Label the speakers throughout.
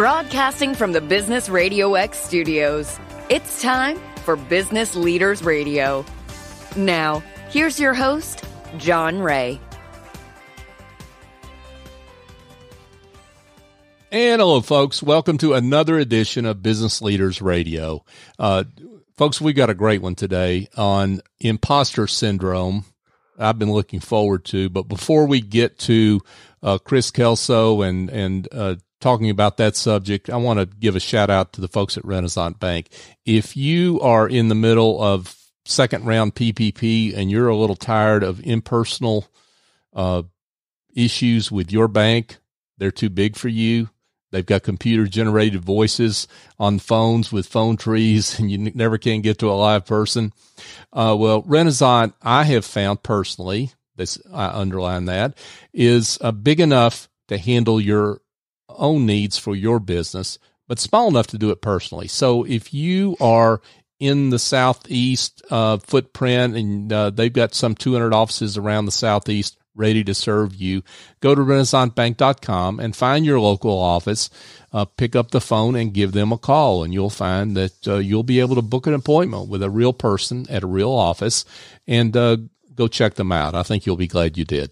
Speaker 1: Broadcasting from the Business RadioX studios, it's time for Business Leaders Radio. Now, here's your host, John Ray.
Speaker 2: And hello, folks. Welcome to another edition of Business Leaders Radio. Folks, we got a great one today on imposter syndrome. I've been looking forward to, but before we get to Kris Kelso and talking about that subject, I want to give a shout out to the folks at Renaissance Bank. If you are in the middle of second round PPP and you're a little tired of impersonal issues with your bank, they're too big for you. They've got computer-generated voices on phones with phone trees, and you never can get to a live person. Well, Renaissance, I have found personally, I underline that, is big enough to handle your own needs for your business, but small enough to do it personally. So if you are in the Southeast footprint, and they've got some 200 offices around the Southeast ready to serve you, go to renaissancebank.com and find your local office, pick up the phone and give them a call, and you'll find that you'll be able to book an appointment with a real person at a real office and go check them out. I think you'll be glad you did.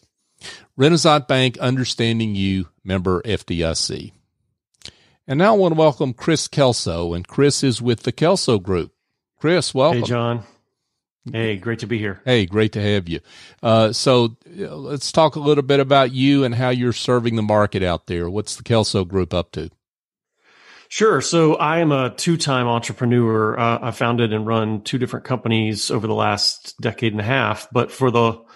Speaker 2: Renaissance Bank, understanding you, member FDIC. And now I want to welcome Kris Kelso, and Kris is with the Kelso Group. Kris, welcome.
Speaker 3: Hey, John. Hey, great to be here.
Speaker 2: Hey, great to have you. So let's talk a little bit about you and how you're serving the market out there. What's the Kelso Group up to?
Speaker 3: Sure. So I am a two-time entrepreneur. I founded and run two different companies over the last decade and a half. But for the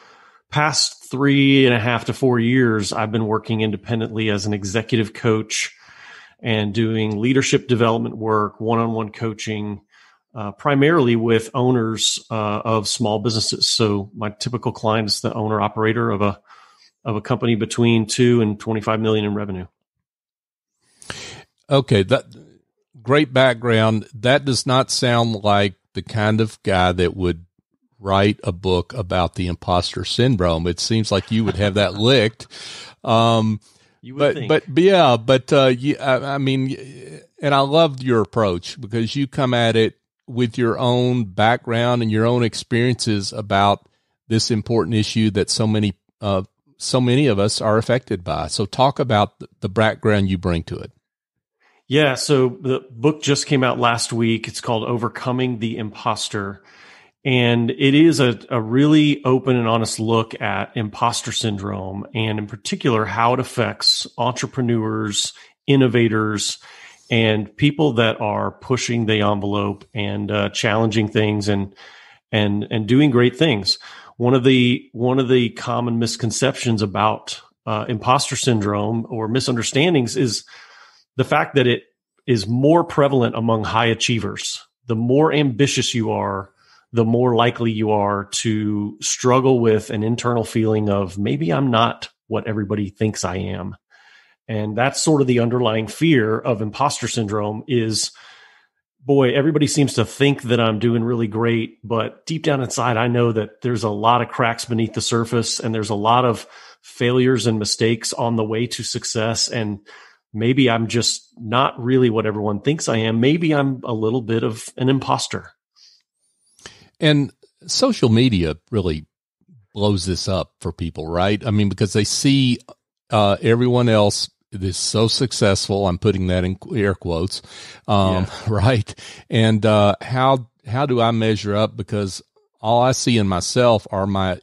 Speaker 3: past 3.5 to 4 years, I've been working independently as an executive coach and doing leadership development work, one-on-one coaching, primarily with owners of small businesses. So my typical client is the owner operator of a company between 2 and 25 million in revenue. Okay,
Speaker 2: that great background. That does not sound like the kind of guy that would write a book about the imposter syndrome. It seems like you would have that licked.
Speaker 3: You would think.
Speaker 2: I mean, and I love your approach because you come at it with your own background and your own experiences about this important issue that so many of us are affected by. So talk about the background you bring to it.
Speaker 3: Yeah. So the book just came out last week. It's called Overcoming the Imposter. And it is a really open and honest look at imposter syndrome, and in particular, how it affects entrepreneurs, innovators, and people that are pushing the envelope and challenging things and doing great things. One of the common misconceptions about imposter syndrome or misunderstandings is the fact that it is more prevalent among high achievers. The more ambitious you are, the more likely you are to struggle with an internal feeling of maybe I'm not what everybody thinks I am. And that's sort of the underlying fear of imposter syndrome is, boy, everybody seems to think that I'm doing really great, but deep down inside, I know that there's a lot of cracks beneath the surface and there's a lot of failures and mistakes on the way to success. And maybe I'm just not really what everyone thinks I am. Maybe I'm a little bit of an imposter.
Speaker 2: And social media really blows this up for people, right? I mean, because they see everyone else is so successful. I'm putting that in air quotes, right? And how do I measure up? Because all I see in myself are my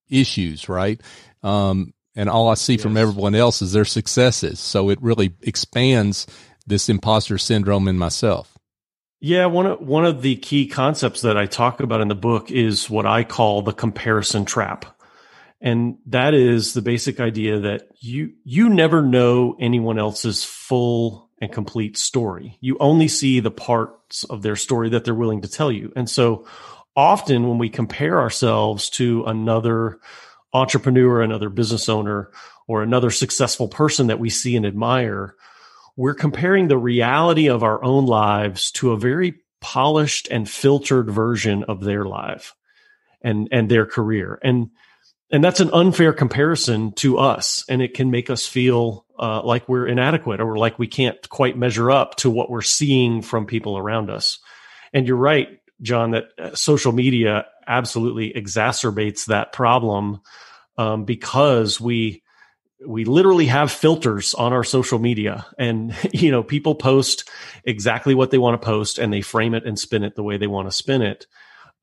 Speaker 2: issues, right? And all I see from everyone else is their successes. So it really expands this imposter syndrome in myself.
Speaker 3: Yeah, one of the key concepts that I talk about in the book is what I call the comparison trap. And that is the basic idea that you never know anyone else's full and complete story. You only see the parts of their story that they're willing to tell you. And so often when we compare ourselves to another entrepreneur, another business owner, or another successful person that we see and admire, we're comparing the reality of our own lives to a very polished and filtered version of their life and their career. And that's an unfair comparison to us, and it can make us feel like we're inadequate or like we can't quite measure up to what we're seeing from people around us. And you're right, John, that social media absolutely exacerbates that problem, because we literally have filters on our social media, and people post exactly what they want to post, and they frame it and spin it the way they want to spin it.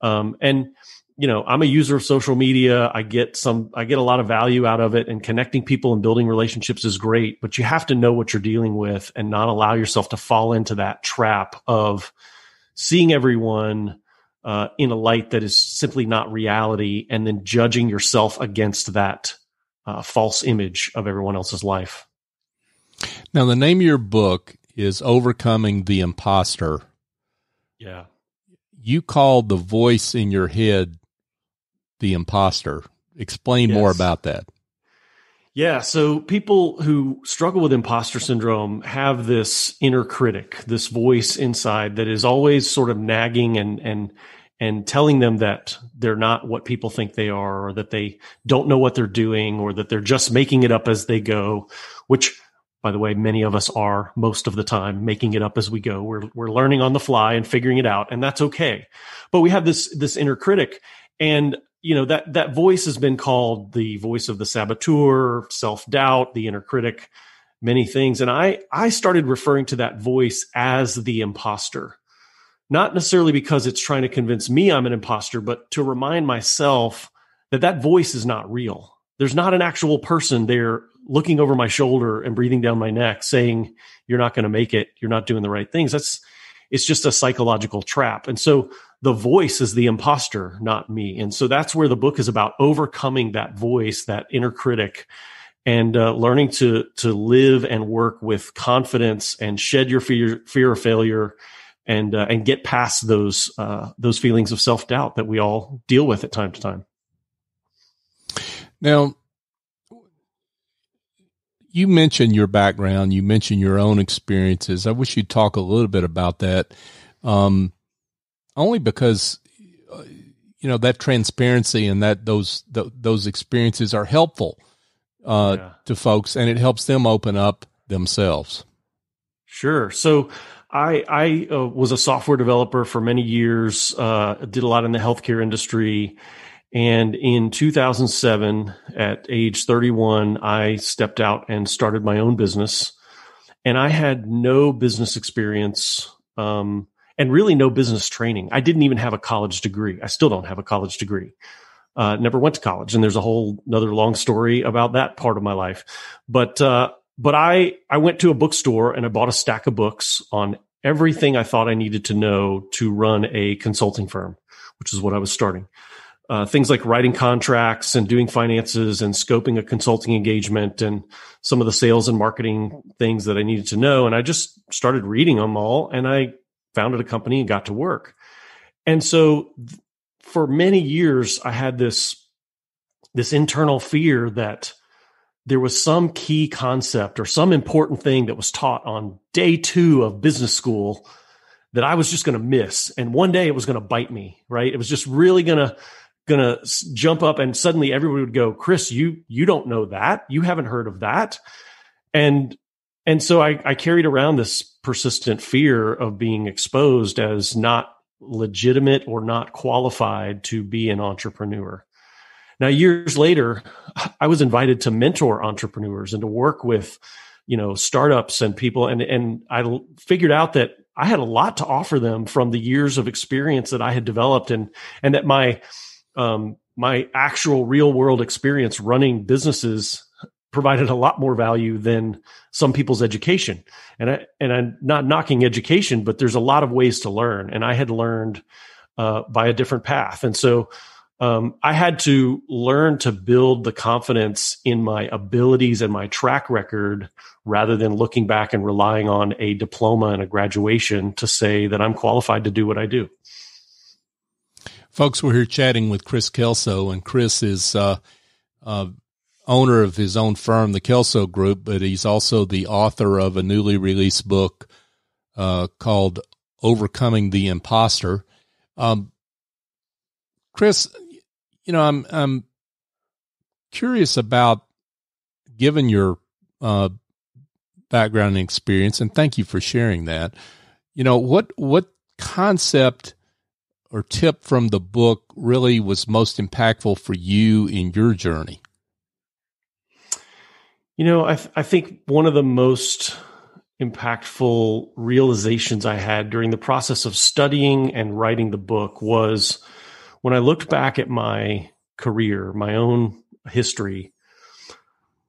Speaker 3: And I'm a user of social media. I get a lot of value out of it, and connecting people and building relationships is great, but you have to know what you're dealing with and not allow yourself to fall into that trap of seeing everyone in a light that is simply not reality, and then judging yourself against that false image of everyone else's life.
Speaker 2: Now, the name of your book is Overcoming the Imposter.
Speaker 3: Yeah.
Speaker 2: You called the voice in your head the imposter. Explain more about that.
Speaker 3: Yeah. So people who struggle with imposter syndrome have this inner critic, this voice inside that is always sort of nagging and telling them that they're not what people think they are, or that they don't know what they're doing, or that they're just making it up as they go, which, by the way, many of us are most of the time making it up as we go. We're learning on the fly and figuring it out, and that's okay. But we have this inner critic, and that voice has been called the voice of the saboteur, self-doubt, the inner critic, many things. And I started referring to that voice as the imposter, not necessarily because it's trying to convince me I'm an imposter, but to remind myself that voice is not real. There's not an actual person there looking over my shoulder and breathing down my neck saying, you're not going to make it, you're not doing the right things. It's just a psychological trap. And so the voice is the imposter, not me. And so that's where the book is about, overcoming that voice, that inner critic, and learning to live and work with confidence and shed your fear of failure, and get past those feelings of self-doubt that we all deal with at time to time.
Speaker 2: Now, you mentioned your background, you mentioned your own experiences. I wish you'd talk a little bit about that, only because that transparency and that those experiences are helpful to folks, and it helps them open up themselves. Sure.
Speaker 3: So I was a software developer for many years, did a lot in the healthcare industry. And in 2007, at age 31, I stepped out and started my own business. And I had no business experience, and really no business training. I didn't even have a college degree. I still don't have a college degree. Never went to college. And there's a whole another long story about that part of my life. But I went to a bookstore and I bought a stack of books on everything I thought I needed to know to run a consulting firm, which is what I was starting. Things like writing contracts and doing finances and scoping a consulting engagement and some of the sales and marketing things that I needed to know. And I just started reading them all, and I founded a company and got to work. And so for many years, I had this internal fear that there was some key concept or some important thing that was taught on day 2 of business school that I was just going to miss. And one day it was going to bite me, right? It was just really going to jump up, and suddenly everybody would go, Kris, you don't know that. You haven't heard of that. And so I carried around this persistent fear of being exposed as not legitimate or not qualified to be an entrepreneur. Now, years later, I was invited to mentor entrepreneurs and to work with, startups and people. And I figured out that I had a lot to offer them from the years of experience that I had developed, and that my actual real world experience running businesses provided a lot more value than some people's education. And I'm not knocking education, but there's a lot of ways to learn. And I had learned by a different path. And so I had to learn to build the confidence in my abilities and my track record, rather than looking back and relying on a diploma and a graduation to say that I'm qualified to do what I do.
Speaker 2: Folks, we're here chatting with Kris Kelso, and Kris is owner of his own firm, the Kelso Group, but he's also the author of a newly released book called Overcoming the Imposter. Kris, I'm curious about, given your background and experience, and thank you for sharing that. What concept or tip from the book really was most impactful for you in your journey?
Speaker 3: I think one of the most impactful realizations I had during the process of studying and writing the book was when I looked back at my career, my own history,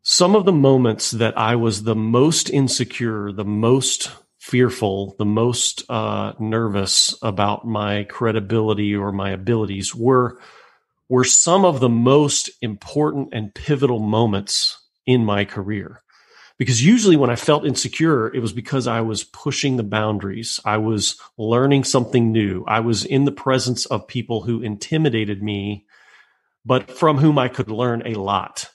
Speaker 3: some of the moments that I was the most insecure, the most fearful, the most nervous about my credibility or my abilities were some of the most important and pivotal moments in my career. Because usually when I felt insecure, it was because I was pushing the boundaries. I was learning something new. I was in the presence of people who intimidated me, but from whom I could learn a lot.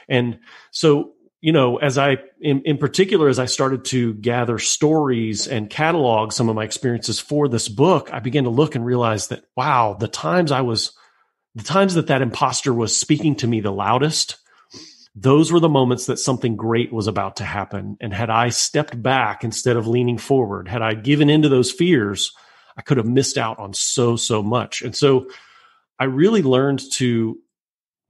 Speaker 3: And so, in particular, as I started to gather stories and catalog some of my experiences for this book, I began to look and realize that, wow, the times that imposter was speaking to me the loudest, those were the moments that something great was about to happen. And had I stepped back instead of leaning forward, had I given into those fears, I could have missed out on so much. And so I really learned to,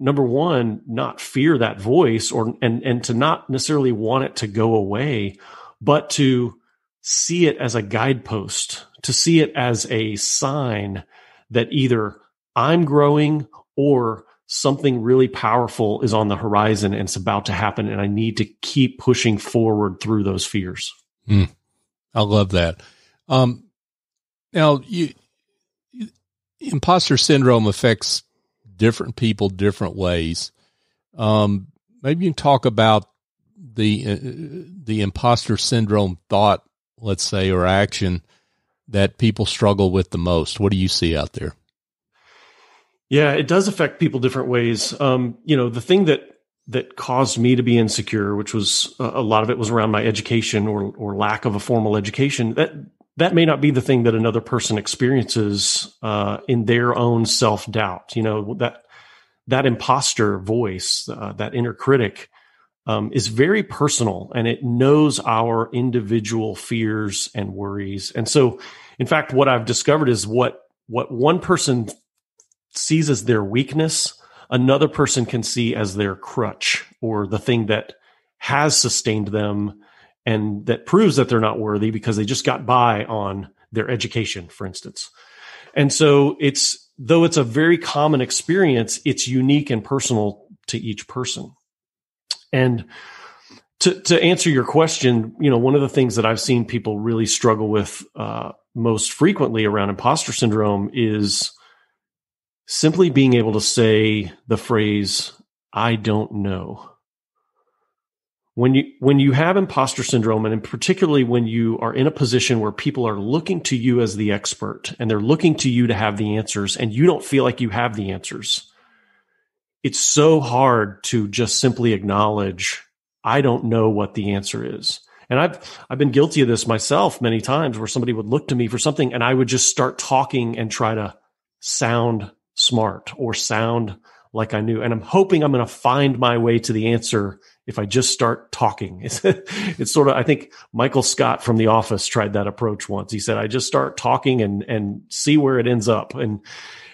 Speaker 3: number one, not fear that voice and to not necessarily want it to go away, but to see it as a guidepost, to see it as a sign that either I'm growing or something really powerful is on the horizon and it's about to happen, and I need to keep pushing forward through those fears.
Speaker 2: I love that. Now, imposter syndrome affects different people different ways. Maybe you can talk about the imposter syndrome thought, let's say, or action that people struggle with the most. What do you see out there?
Speaker 3: Yeah, it does affect people different ways. The thing that caused me to be insecure, which was a lot of it was around my education or lack of a formal education, that may not be the thing that another person experiences in their own self-doubt. That imposter voice, that inner critic, is very personal, and it knows our individual fears and worries. And so, in fact, what I've discovered is what one person sees as their weakness, another person can see as their crutch, or the thing that has sustained them and that proves that they're not worthy because they just got by on their education, for instance. And so though it's a very common experience, it's unique and personal to each person. And to answer your question, one of the things that I've seen people really struggle with most frequently around imposter syndrome is simply being able to say the phrase, "I don't know." When you have imposter syndrome, and particularly when you are in a position where people are looking to you as the expert and they're looking to you to have the answers, and you don't feel like you have the answers, it's so hard to just simply acknowledge, "I don't know what the answer is." And I've been guilty of this myself many times, where somebody would look to me for something and I would just start talking and try to sound smart or sound like I knew. And I'm hoping I'm going to find my way to the answer if I just start talking. It's sort of, I think Michael Scott from The Office tried that approach once. He said, "I just start talking and see where it ends up." And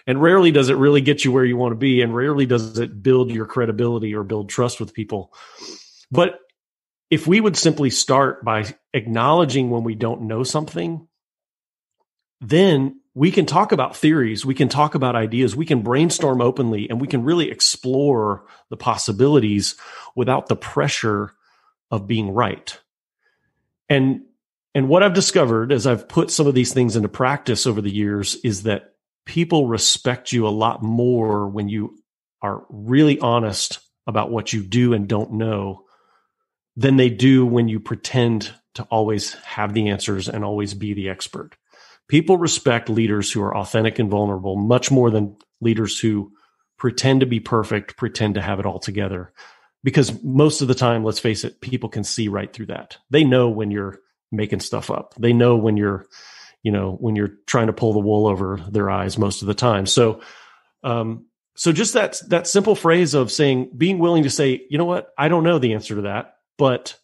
Speaker 3: rarely does it really get you where you want to be. And rarely does it build your credibility or build trust with people. But if we would simply start by acknowledging when we don't know something, then we can talk about theories, we can talk about ideas, we can brainstorm openly, and we can really explore the possibilities without the pressure of being right. And what I've discovered as I've put some of these things into practice over the years is that people respect you a lot more when you are really honest about what you do and don't know than they do when you pretend to always have the answers and always be the expert. People respect leaders who are authentic and vulnerable much more than leaders who pretend to be perfect, pretend to have it all together. Because most of the time, let's face it, people can see right through that. They know when you're making stuff up. They know when you're trying to pull the wool over their eyes most of the time. So just that simple phrase of being willing to say, "You know what? I don't know the answer to that, but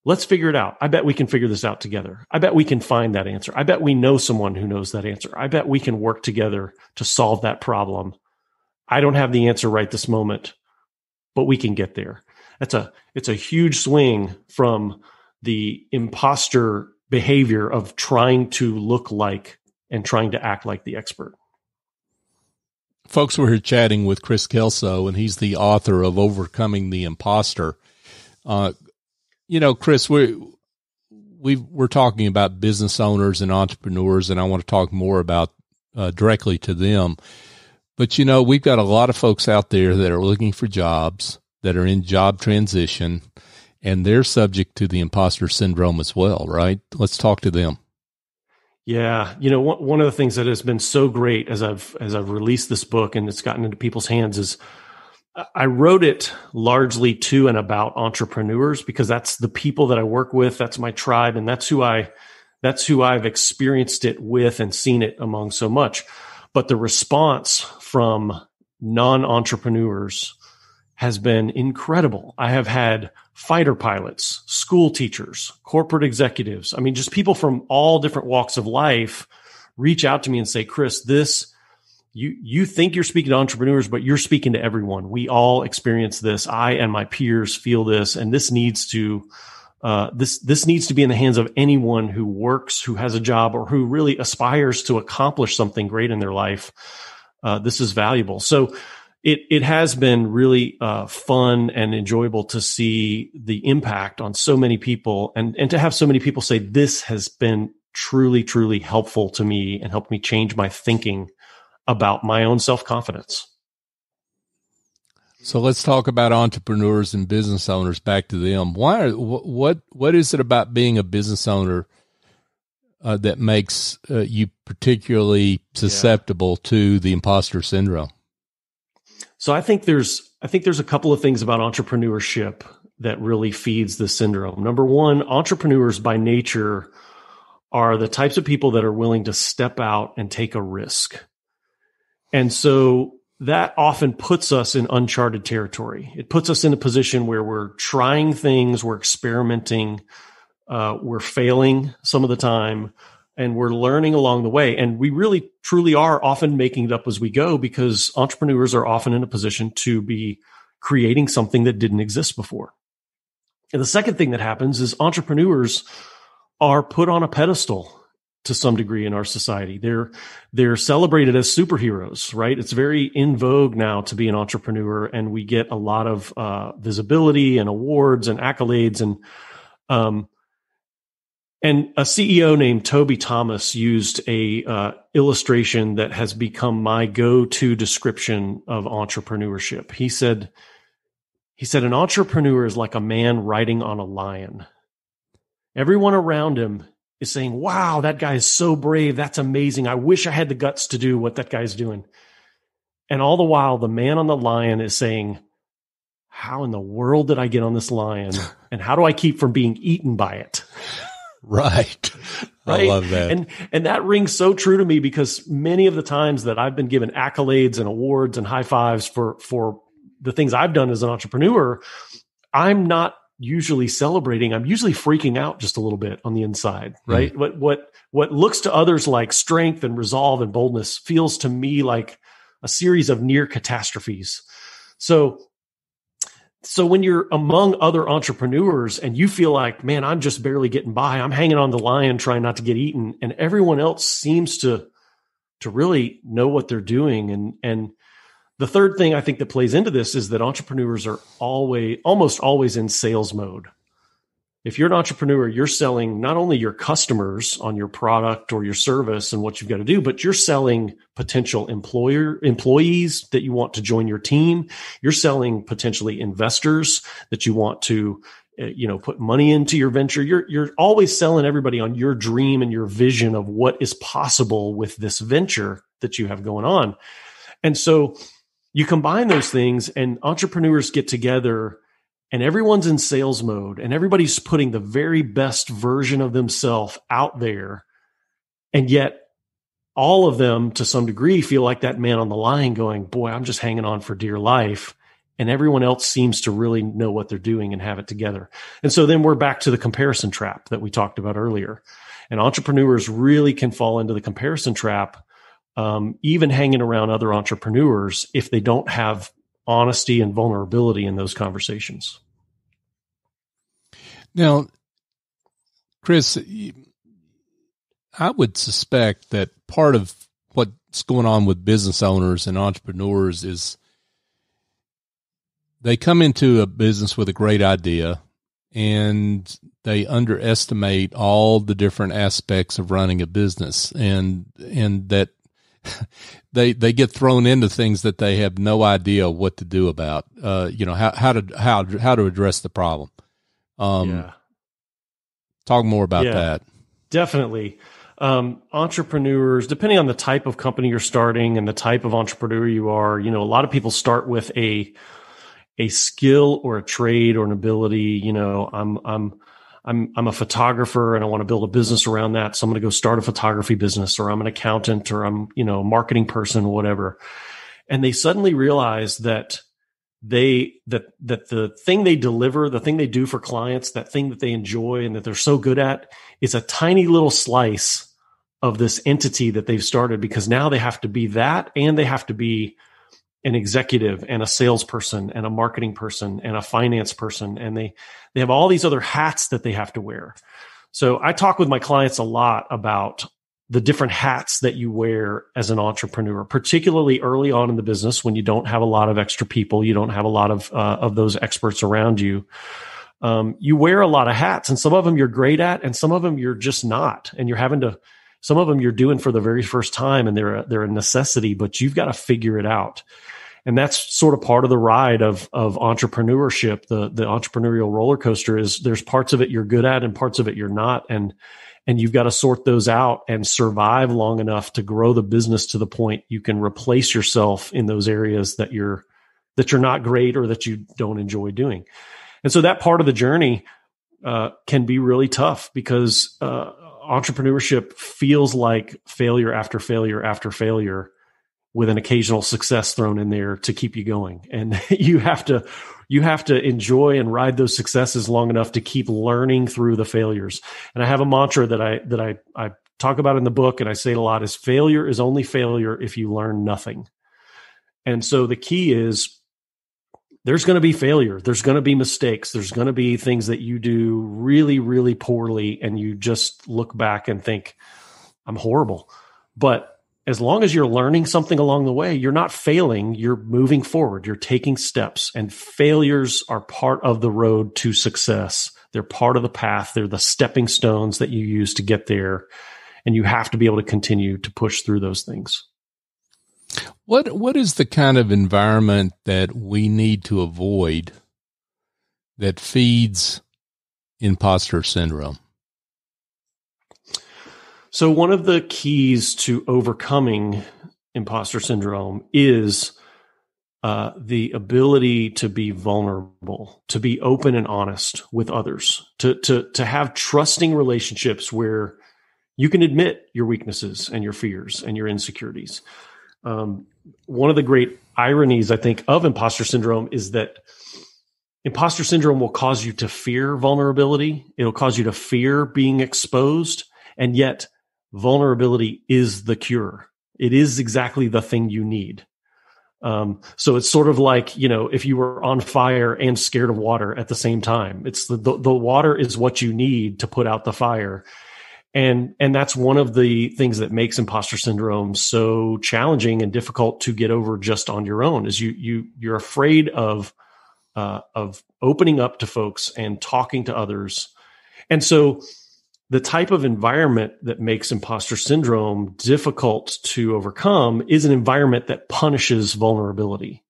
Speaker 3: Let's figure it out. I bet we can figure this out together. I bet we can find that answer. I bet we know someone who knows that answer. I bet we can work together to solve that problem. I don't have the answer right this moment, but we can get there. It's a huge swing from the imposter behavior of trying to look like and trying to act like the expert.
Speaker 2: Folks, we're here chatting with Kris Kelso, and he's the author of Overcoming the Imposter. Kris, we're talking about business owners and entrepreneurs, and I want to talk more about directly to them. But, we've got a lot of folks out there that are looking for jobs, that are in job transition, and they're subject to the imposter syndrome as well, right? Let's talk to them.
Speaker 3: Yeah. One of the things that has been so great as I've released this book and it's gotten into people's hands is I wrote it largely to and about entrepreneurs because that's the people that I work with. That's my tribe. And that's who I've experienced it with and seen it among so much. But the response from non-entrepreneurs has been incredible. I have had fighter pilots, school teachers, corporate executives. I mean, just people from all different walks of life reach out to me and say, Kris, you think you're speaking to entrepreneurs, but you're speaking to everyone. We all experience this. I and my peers feel this, and this needs to be in the hands of anyone who works, who has a job, or who really aspires to accomplish something great in their life. This is valuable. So it has been really fun and enjoyable to see the impact on so many people, and to have so many people say this has been truly, truly helpful to me and helped me change my thinking about my own self-confidence.
Speaker 2: So let's talk about entrepreneurs and business owners. Back to them. What is it about being a business owner that makes you particularly susceptible to the imposter syndrome?
Speaker 3: So I think there's a couple of things about entrepreneurship that really feeds the syndrome. Number one, entrepreneurs by nature are the types of people that are willing to step out and take a risk. And so that often puts us in uncharted territory. It puts us in a position where we're trying things, we're experimenting, we're failing some of the time, and we're learning along the way. And we really, truly are often making it up as we go because entrepreneurs are often in a position to be creating something that didn't exist before. And the second thing that happens is entrepreneurs are put on a pedestal to some degree in our society. They're celebrated as superheroes, right? It's very in vogue now to be an entrepreneur, and we get a lot of visibility and awards and accolades. And a CEO named Toby Thomas used a illustration that has become my go-to description of entrepreneurship. He said, an entrepreneur is like a man riding on a lion. Everyone around him is saying, wow, that guy is so brave. That's amazing. I wish I had the guts to do what that guy's doing. And all the while, the man on the lion is saying, how in the world did I get on this lion? And how do I keep from being eaten by it?
Speaker 2: Right. I love that.
Speaker 3: And that rings so true to me because many of the times that I've been given accolades and awards and high fives for the things I've done as an entrepreneur, I'm not usually celebrating. I'm usually freaking out just a little bit on the inside, right? What looks to others like strength and resolve and boldness feels to me like a series of near catastrophes. So when you're among other entrepreneurs and you feel like, man, I'm just barely getting by, I'm hanging on the lion trying not to get eaten, and everyone else seems to really know what they're doing. And the third thing I think that plays into this is that entrepreneurs are almost always in sales mode. If you're an entrepreneur, you're selling not only your customers on your product or your service and what you've got to do, but you're selling potential employees that you want to join your team. You're selling potentially investors that you want to, put money into your venture. You're always selling everybody on your dream and your vision of what is possible with this venture that you have going on. And so you combine those things and entrepreneurs get together and everyone's in sales mode and everybody's putting the very best version of themselves out there. And yet all of them to some degree feel like that man on the line going, boy, I'm just hanging on for dear life. and everyone else seems to really know what they're doing and have it together. And so then we're back to the comparison trap that we talked about earlier. And entrepreneurs really can fall into the comparison trap, even hanging around other entrepreneurs, if they don't have honesty and vulnerability in those conversations.
Speaker 2: Now, Kris, I would suspect that part of what's going on with business owners and entrepreneurs is they come into a business with a great idea and they underestimate all the different aspects of running a business, and that they get thrown into things that they have no idea what to do about, how to address the problem. Talk more about that.
Speaker 3: Definitely. Entrepreneurs, depending on the type of company you're starting and the type of entrepreneur you are, a lot of people start with a skill or a trade or an ability. I'm a photographer and I want to build a business around that. So I'm going to go start a photography business, or I'm an accountant, or I'm, a marketing person, whatever. And they suddenly realize that that the thing they deliver, the thing they do for clients, that thing that they enjoy and that they're so good at, is a tiny little slice of this entity that they've started, because now they have to be that, and they have to be an executive and a salesperson and a marketing person and a finance person. And they have all these other hats that they have to wear. So I talk with my clients a lot about the different hats that you wear as an entrepreneur, particularly early on in the business when you don't have a lot of extra people, you don't have a lot of those experts around you. You wear a lot of hats, and some of them you're great at, and some of them you're just not. And some of them you're doing for the very first time, and they're a necessity, but you've got to figure it out. And that's sort of part of the ride of entrepreneurship. The entrepreneurial roller coaster is there's parts of it you're good at and parts of it you're not. And you've got to sort those out and survive long enough to grow the business to the point you can replace yourself in those areas that you're not great or that you don't enjoy doing. And so that part of the journey can be really tough, because entrepreneurship feels like failure after failure after failure, with an occasional success thrown in there to keep you going. And you have to enjoy and ride those successes long enough to keep learning through the failures. And I have a mantra that I talk about in the book, and I say it a lot, is failure is only failure if you learn nothing. And so the key is there's going to be failure. There's going to be mistakes. There's going to be things that you do really, really poorly, and you just look back and think, I'm horrible. But as long as you're learning something along the way, you're not failing, you're moving forward, you're taking steps, and failures are part of the road to success. They're part of the path. They're the stepping stones that you use to get there. And you have to be able to continue to push through those things.
Speaker 2: What is the kind of environment that we need to avoid that feeds imposter syndrome?
Speaker 3: So one of the keys to overcoming imposter syndrome is the ability to be vulnerable, to be open and honest with others, to have trusting relationships where you can admit your weaknesses and your fears and your insecurities. One of the great ironies, I think, of imposter syndrome is that imposter syndrome will cause you to fear vulnerability. It'll cause you to fear being exposed, and yet vulnerability is the cure. It is exactly the thing you need. So it's sort of like, if you were on fire and scared of water at the same time, it's the water is what you need to put out the fire. And that's one of the things that makes imposter syndrome so challenging and difficult to get over just on your own, is you're afraid of opening up to folks and talking to others. And so the type of environment that makes imposter syndrome difficult to overcome is an environment that punishes vulnerability.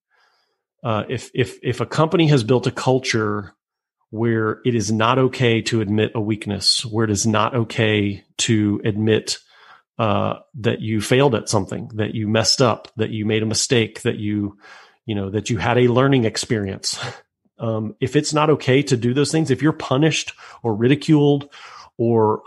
Speaker 3: If a company has built a culture where it is not okay to admit a weakness, where it is not okay to admit that you failed at something, that you messed up, that you made a mistake, that you had a learning experience. If it's not okay to do those things, if you're punished or ridiculed or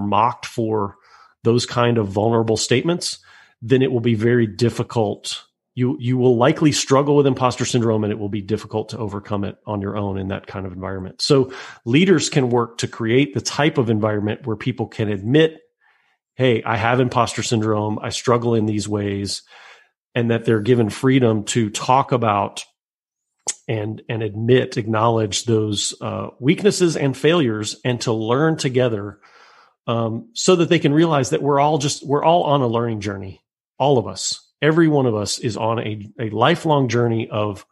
Speaker 3: mocked for those kind of vulnerable statements, then it will be very difficult you will likely struggle with imposter syndrome, and it will be difficult to overcome it on your own in that kind of environment. So leaders can work to create the type of environment where people can admit, hey, I have imposter syndrome. I struggle in these ways, and that they're given freedom to talk about and acknowledge those weaknesses and failures, and to learn together, so that they can realize that we're all on a learning journey. All of us. Every one of us is on a lifelong journey of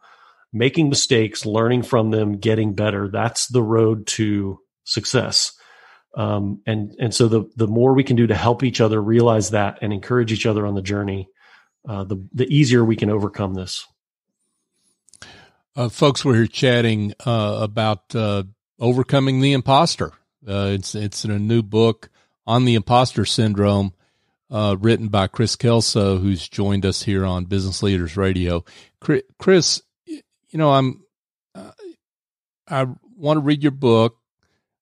Speaker 3: making mistakes, learning from them, getting better. That's the road to success. And so the more we can do to help each other realize that and encourage each other on the journey, the easier we can overcome this.
Speaker 2: Folks, we're here chatting about Overcoming the Imposter. It's in a new book on the imposter syndrome, written by Kris Kelso, who's joined us here on Business Leaders Radio. Kris, I want to read your book.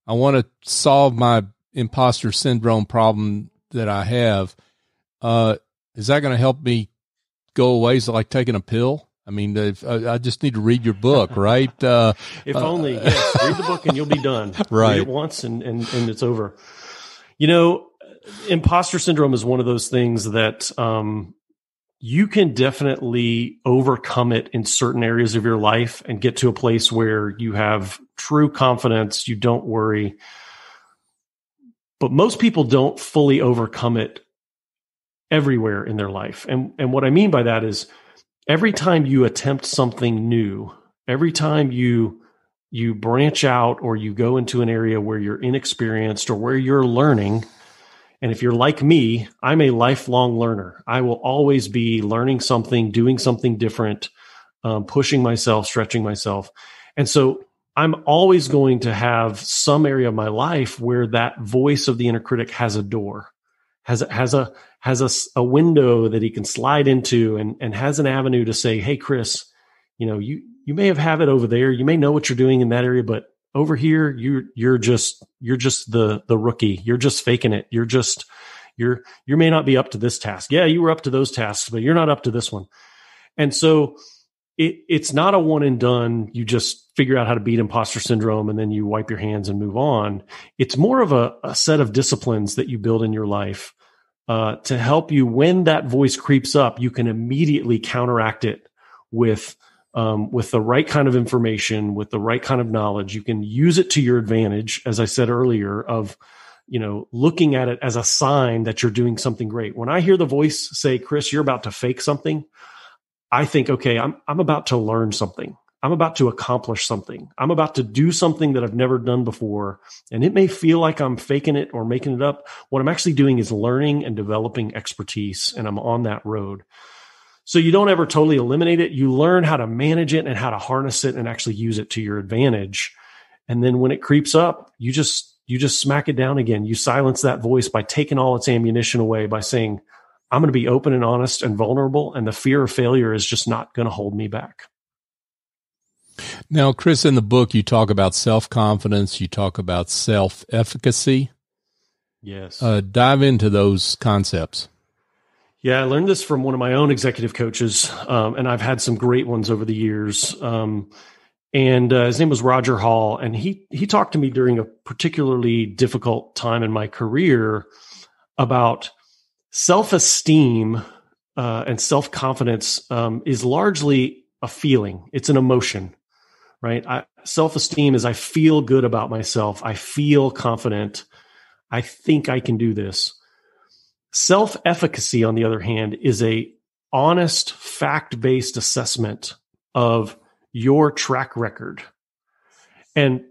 Speaker 2: I want to solve my imposter syndrome problem that I have. Is that going to help me go away? Is it like taking a pill? I mean, I just need to read your book, right?
Speaker 3: If only, yes. Read the book and you'll be done.
Speaker 2: Right.
Speaker 3: Read it once and it's over. Imposter syndrome is one of those things that you can definitely overcome it in certain areas of your life and get to a place where you have true confidence. You don't worry. But most people don't fully overcome it everywhere in their life. And what I mean by that is, every time you attempt something new, every time you branch out or you go into an area where you're inexperienced or where you're learning, and if you're like me, I'm a lifelong learner. I will always be learning something, doing something different, pushing myself, stretching myself. And so I'm always going to have some area of my life where that voice of the inner critic has a door, has a window that he can slide into, and has an avenue to say, hey, Kris, you may have it over there. You may know what you're doing in that area, but over here, you're just the rookie. You're just faking it. You may not be up to this task. Yeah, you were up to those tasks, but you're not up to this one. And so it's not a one and done. You just figure out how to beat imposter syndrome and then you wipe your hands and move on. It's more of a set of disciplines that you build in your life to help you when that voice creeps up. You can immediately counteract it with the right kind of information, with the right kind of knowledge. You can use it to your advantage, as I said earlier, of looking at it as a sign that you're doing something great. When I hear the voice say, Kris, you're about to fake something, I think, okay, I'm about to learn something. I'm about to accomplish something. I'm about to do something that I've never done before. And it may feel like I'm faking it or making it up. What I'm actually doing is learning and developing expertise, and I'm on that road. So you don't ever totally eliminate it. You learn how to manage it and how to harness it and actually use it to your advantage. And then when it creeps up, you just smack it down again. You silence that voice by taking all its ammunition away, by saying, I'm going to be open and honest and vulnerable, and the fear of failure is just not going to hold me back.
Speaker 2: Now, Kris, in the book, you talk about self-confidence. You talk about self-efficacy.
Speaker 3: Yes.
Speaker 2: Dive into those concepts.
Speaker 3: Yeah, I learned this from one of my own executive coaches, and I've had some great ones over the years. And his name was Roger Hall, and he talked to me during a particularly difficult time in my career about self-esteem and self-confidence is largely a feeling. It's an emotion, right? Self-esteem is I feel good about myself. I feel confident. I think I can do this. Self-efficacy, on the other hand, is a honest, fact-based assessment of your track record. And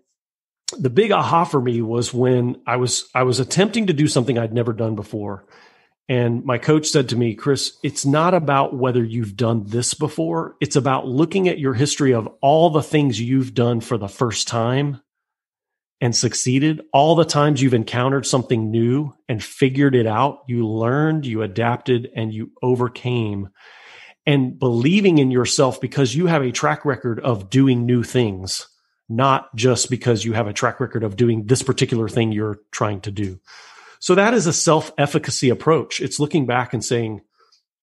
Speaker 3: the big aha for me was when I was attempting to do something I'd never done before. And my coach said to me, Kris, it's not about whether you've done this before. It's about looking at your history of all the things you've done for the first time and succeeded, all the times you've encountered something new and figured it out. You learned, you adapted, and you overcame. And believing in yourself because you have a track record of doing new things, not just because you have a track record of doing this particular thing you're trying to do. So that is a self-efficacy approach. It's looking back and saying,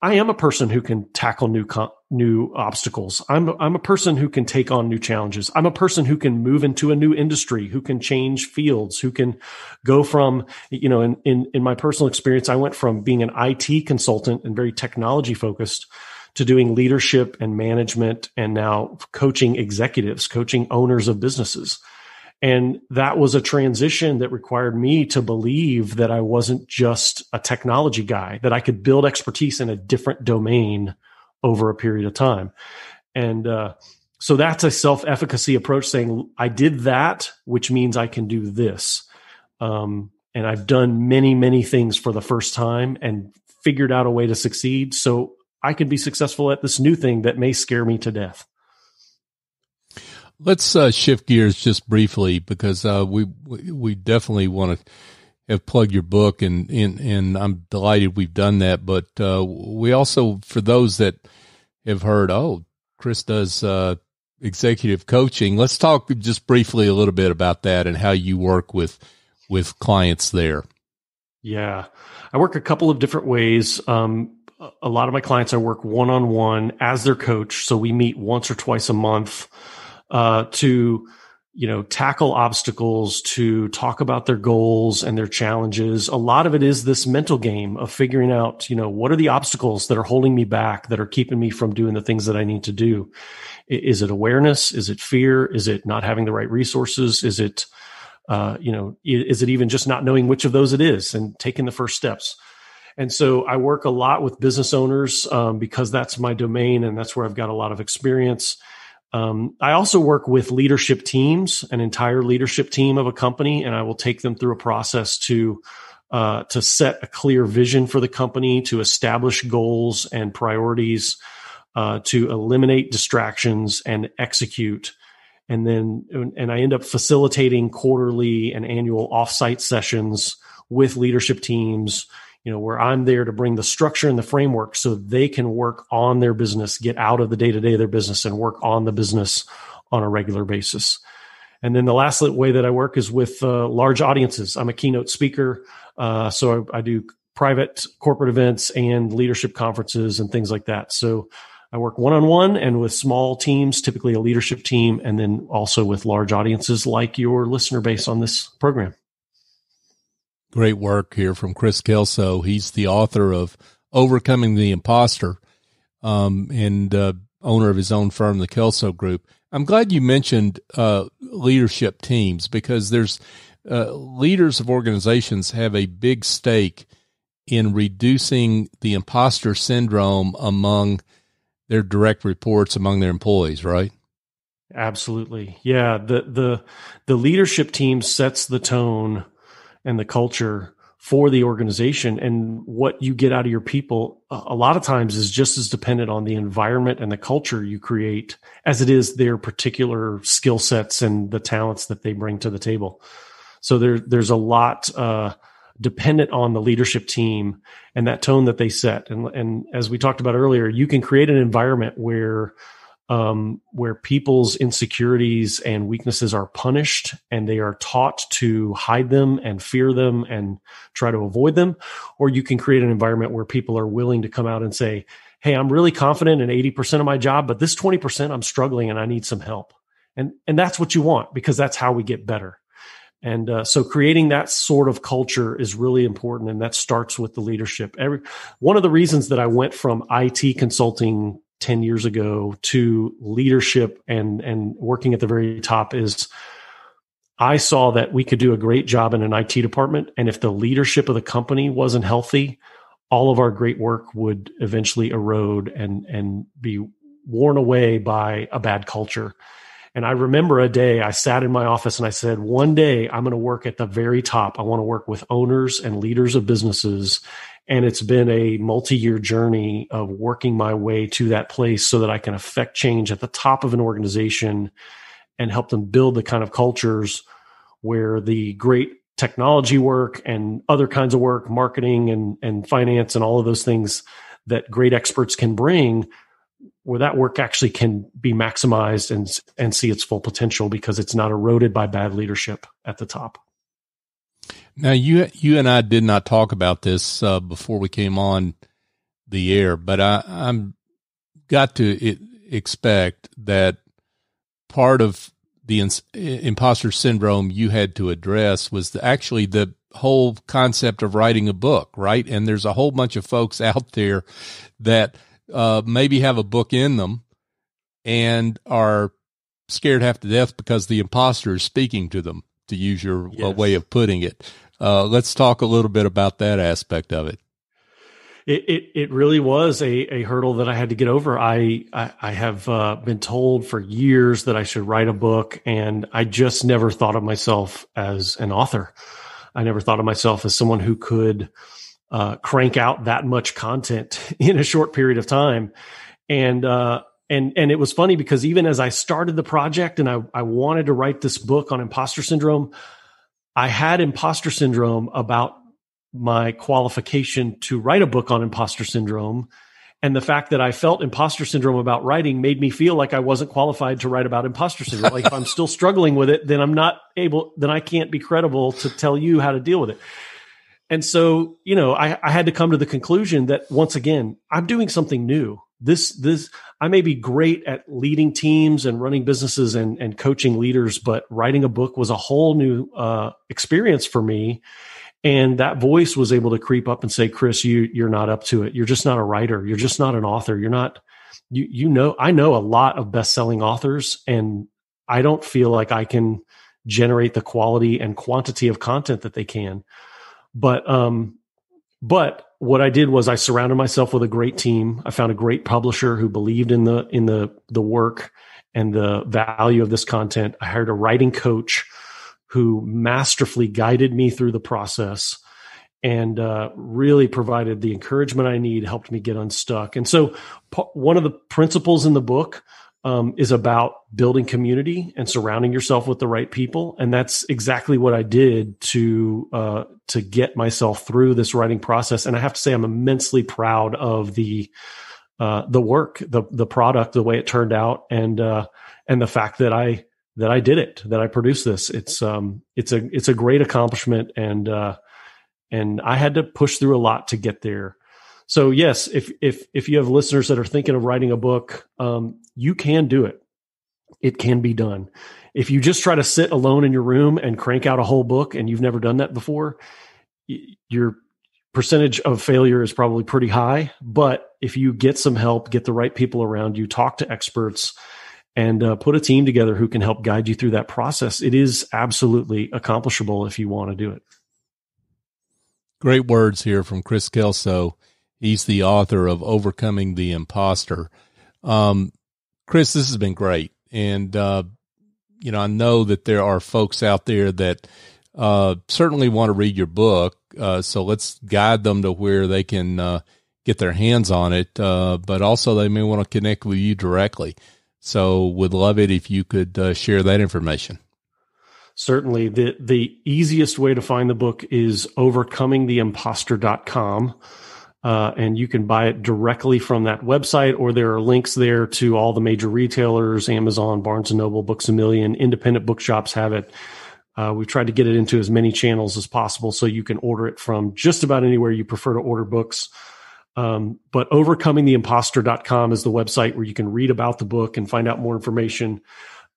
Speaker 3: I am a person who can tackle new obstacles. I'm a person who can take on new challenges. I'm a person who can move into a new industry, who can change fields, who can go from, in my personal experience, I went from being an IT consultant and very technology focused to doing leadership and management, and now coaching executives, coaching owners of businesses. And that was a transition that required me to believe that I wasn't just a technology guy, that I could build expertise in a different domain over a period of time. And so that's a self-efficacy approach, saying I did that, which means I can do this. And I've done many, many things for the first time and figured out a way to succeed. So I can be successful at this new thing that may scare me to death.
Speaker 2: Let's shift gears just briefly, because we definitely want to have plugged your book, and I'm delighted we've done that. But we also, for those that have heard, Kris does executive coaching. Let's talk just briefly a little bit about that and how you work with clients there. Yeah,
Speaker 3: I work a couple of different ways. A lot of my clients, I work one-on-one as their coach. So we meet once or twice a month to, tackle obstacles, to talk about their goals and their challenges. A lot of it is this mental game of figuring out, what are the obstacles that are holding me back, that are keeping me from doing the things that I need to do? Is it awareness? Is it fear? Is it not having the right resources? Is it, is it even just not knowing which of those it is and taking the first steps? And so I work a lot with business owners because that's my domain and that's where I've got a lot of experience. I also work with leadership teams, an entire leadership team of a company, and I will take them through a process to set a clear vision for the company, to establish goals and priorities, to eliminate distractions and execute. And I end up facilitating quarterly and annual offsite sessions with leadership teams, where I'm there to bring the structure and the framework so they can work on their business, get out of the day-to-day of their business and work on the business on a regular basis. And then the last way that I work is with large audiences. I'm a keynote speaker. So I do private corporate events and leadership conferences and things like that. So I work one-on-one and with small teams, typically a leadership team, and then also with large audiences like your listener base on this program.
Speaker 2: Great work here from Kris Kelso. He's the author of Overcoming the Imposter, and owner of his own firm, the Kelso Group. I'm glad you mentioned leadership teams, because there's leaders of organizations have a big stake in reducing the imposter syndrome among their direct reports, among their employees, right?
Speaker 3: Absolutely. Yeah. The leadership team sets the tone and the culture for the organization, and what you get out of your people a lot of times is just as dependent on the environment and the culture you create as it is their particular skill sets and the talents that they bring to the table. So there's a lot dependent on the leadership team and that tone that they set. And as we talked about earlier, you can create an environment where people's insecurities and weaknesses are punished and they are taught to hide them and fear them and try to avoid them. Or you can create an environment where people are willing to come out and say, hey, I'm really confident in 80% of my job, but this 20% I'm struggling and I need some help. And that's what you want, because that's how we get better. And so creating that sort of culture is really important. And that starts with the leadership. One of the reasons that I went from IT consulting 10 years ago to leadership and working at the very top is I saw that we could do a great job in an IT department. And if the leadership of the company wasn't healthy, all of our great work would eventually erode and be worn away by a bad culture. And I remember a day I sat in my office and I said, one day I'm going to work at the very top. I want to work with owners and leaders of businesses. And it's been a multi-year journey of working my way to that place so that I can affect change at the top of an organization and help them build the kind of cultures where the great technology work and other kinds of work, marketing and finance and all of those things that great experts can bring, where that work actually can be maximized and see its full potential because it's not eroded by bad leadership at the top. Now,
Speaker 2: you and I did not talk about this before we came on the air, but I'm got to expect that part of the imposter syndrome you had to address was actually the whole concept of writing a book, right? And there's a whole bunch of folks out there that maybe have a book in them and are scared half to death because the imposter is speaking to them, to use your way of putting it. Let's talk a little bit about that aspect of it.
Speaker 3: It really was a hurdle that I had to get over. I have been told for years that I should write a book, and I just never thought of myself as an author. I never thought of myself as someone who could crank out that much content in a short period of time. And it was funny because even as I started the project and I wanted to write this book on imposter syndrome, I had imposter syndrome about my qualification to write a book on imposter syndrome. And the fact that I felt imposter syndrome about writing made me feel like I wasn't qualified to write about imposter syndrome. Like if I'm still struggling with it, then then I can't be credible to tell you how to deal with it. And so, I had to come to the conclusion that once again, I'm doing something new. I may be great at leading teams and running businesses and coaching leaders, but writing a book was a whole new experience for me. And that voice was able to creep up and say, Kris, you're not up to it. You're just not a writer. You're just not an author. You're not, I know a lot of best-selling authors, and I don't feel like I can generate the quality and quantity of content that they can. But what I did was I surrounded myself with a great team. I found a great publisher who believed in the work and the value of this content. I hired a writing coach who masterfully guided me through the process and really provided the encouragement I need, helped me get unstuck. And so one of the principles in the book is about building community and surrounding yourself with the right people. And that's exactly what I did to get myself through this writing process. And I have to say, I'm immensely proud of the work, the product, the way it turned out, and the fact that I did it, that I produced this. It's a great accomplishment, and I had to push through a lot to get there. So yes, if you have listeners that are thinking of writing a book, you can do it. It can be done. If you just try to sit alone in your room and crank out a whole book, and you've never done that before, your percentage of failure is probably pretty high. But if you get some help, get the right people around you, talk to experts, and put a team together who can help guide you through that process, it is absolutely accomplishable if you want to do it.
Speaker 2: Great words here from Kris Kelso. He's the author of Overcoming the Imposter. Kris, this has been great. And, I know that there are folks out there that certainly want to read your book. So let's guide them to where they can get their hands on it. But also they may want to connect with you directly. So would love it if you could share that information.
Speaker 3: Certainly. The easiest way to find the book is overcomingtheimposter.com. And you can buy it directly from that website, or there are links there to all the major retailers, Amazon, Barnes & Noble, Books A Million, independent bookshops have it. We've tried to get it into as many channels as possible so you can order it from just about anywhere you prefer to order books. But overcomingtheimposter.com is the website where you can read about the book and find out more information.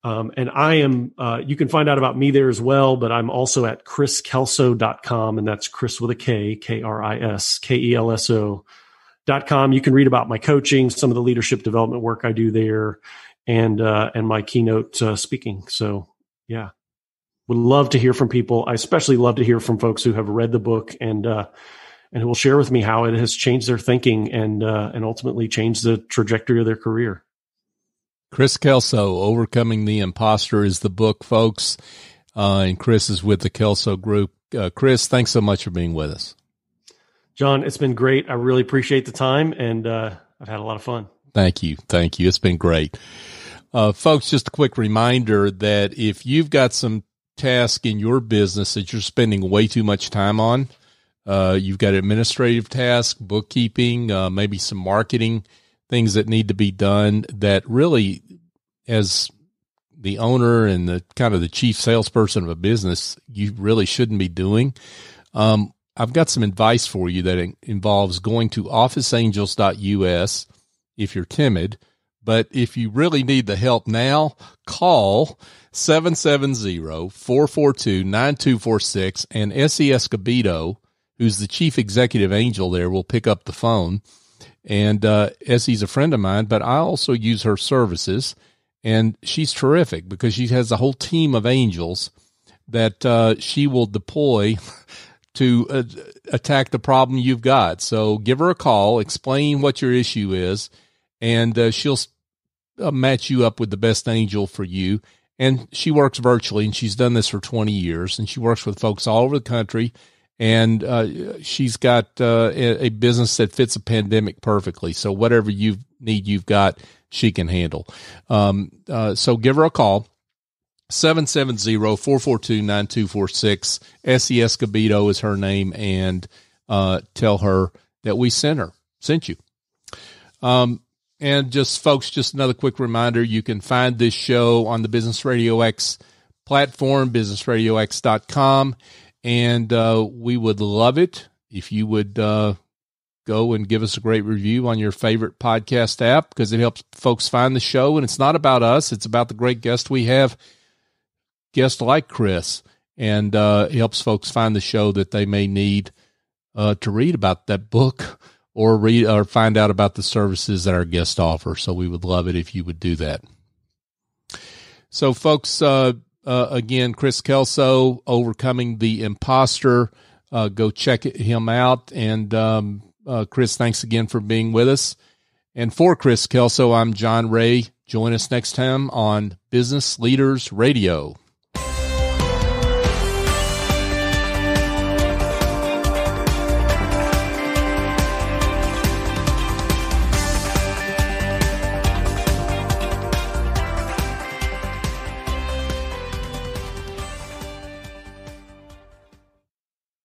Speaker 3: And I am, you can find out about me there as well, but I'm also at kriskelso.com, and that's Kris with a K, KrisKelso.com. You can read about my coaching, some of the leadership development work I do there, and my keynote speaking. So yeah, would love to hear from people. I especially love to hear from folks who have read the book and who will share with me how it has changed their thinking and ultimately changed the trajectory of their career.
Speaker 2: Kris Kelso, Overcoming the Imposter is the book, folks. And Kris is with the Kelso Group. Kris, thanks so much for being with us.
Speaker 3: John, it's been great. I really appreciate the time, and I've had a lot of fun.
Speaker 2: Thank you. Thank you. It's been great. Folks, just a quick reminder that if you've got some task in your business that you're spending way too much time on, you've got administrative tasks, bookkeeping, maybe some marketing, things that need to be done that really, as the owner and the kind of the chief salesperson of a business, you really shouldn't be doing. I I've got some advice for you that involves going to officeangels.us if you're timid. But if you really need the help now, call 770-442-9246, and S.E. Escobedo, who's the chief executive angel there, will pick up the phone. And Essie's a friend of mine, but I also use her services, and she's terrific because she has a whole team of angels that she will deploy to attack the problem you've got. So give her a call, explain what your issue is, and she'll match you up with the best angel for you. And she works virtually, and she's done this for 20 years, and she works with folks all over the country. And she's got a business that fits a pandemic perfectly. So whatever you need, you've got, she can handle. So give her a call, 770-442-9246. S.E. Escobedo is her name, and tell her that we sent you. And just folks, just another quick reminder, you can find this show on the Business RadioX platform, businessradiox.com. And we would love it if you would go and give us a great review on your favorite podcast app, because it helps folks find the show. And it's not about us. It's about the great guests we have, guests like Kris, and it helps folks find the show that they may need to read about that book or find out about the services that our guests offer. So we would love it if you would do that. So folks, again, Kris Kelso, Overcoming the Imposter. Go check him out. And Kris, thanks again for being with us. And for Kris Kelso, I'm John Ray. Join us next time on Business Leaders Radio.